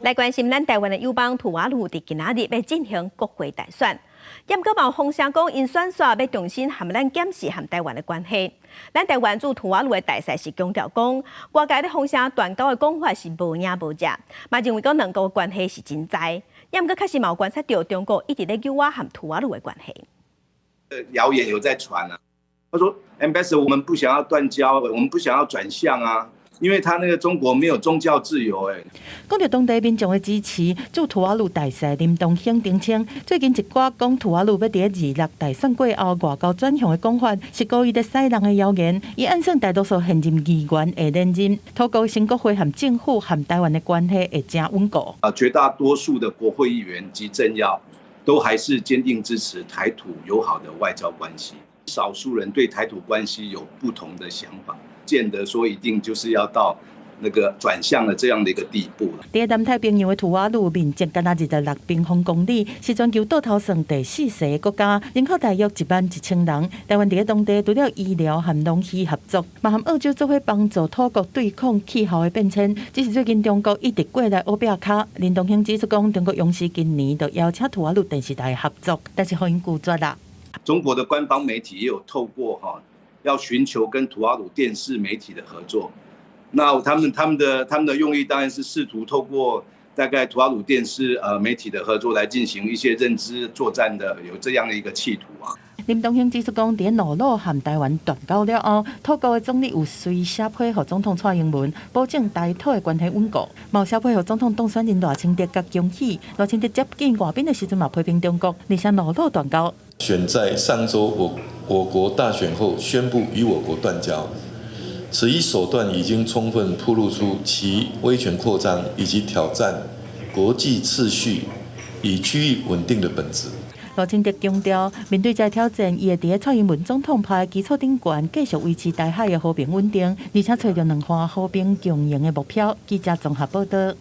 来关心咱台湾的友邦图瓦卢伫今仔日要进行国会大选，也阁有风声讲因选选要重新和咱检视和台湾的关系。咱台湾驻图瓦卢的大使是强调讲，外界咧风声断交的讲法是无影无迹，嘛认为讲两国的关系是真在。也阁确实有观察到中国一直咧揪我和图瓦卢的关系。谣言有在传啊，他说 Ambassador 我们不想要断交，我们不想要转向啊。因为他那个中国没有宗教自由，讲到当地民众的支持，驻图瓦卢大使林东兴澄清，最近一寡讲图瓦卢要伫26大选过后外交转向的讲法，是故意在洗人的谣言。伊暗算大多数现任议员会连任，透过新国会和政府和台湾的关系会真稳固。绝大多数的国会议员及政要都还是坚定支持台土友好的外交关系，少数人对台土关系有不同的想法。见得说一定就是要到那个转向的这样的一个地步了。伫南太平洋的图瓦卢面积敢若26平方公里，是全球倒头算第4小的国家，人口大约11000人。台湾伫当地除了医疗和农渔合作，嘛和澳洲做伙帮助土国对抗气候的变迁。只是最近中国一直过来乌壁卡，林东兴指出讲，中国勇士今年就邀请图瓦卢电视台合作，但是互因拒绝啦。中国的官方媒体也有透过要寻求跟图瓦卢电视媒体的合作，那他们的用意当然是试图透过大概图瓦卢电视媒体的合作来进行一些认知作战的有这样的一个企图啊。林东兴指出讲，伫陆路和台湾断交了后，土国的总理有随写批予总统蔡英文，保证台土的关系稳固。毛写批予总统当选人赖清德甲恭喜，赖清德接见外宾的时阵嘛批评中国，而且陆路断交。选在上周我国大选后宣布与我国断交，此一手段已经充分暴露出其威权扩张以及挑战国际秩序与区域稳定的本质。赖清德强调，面对这挑战，伊会伫蔡英文总统派基础顶悬，继续维持台海的和平稳定，而且找到两岸和平共赢的目标。记者综合报道。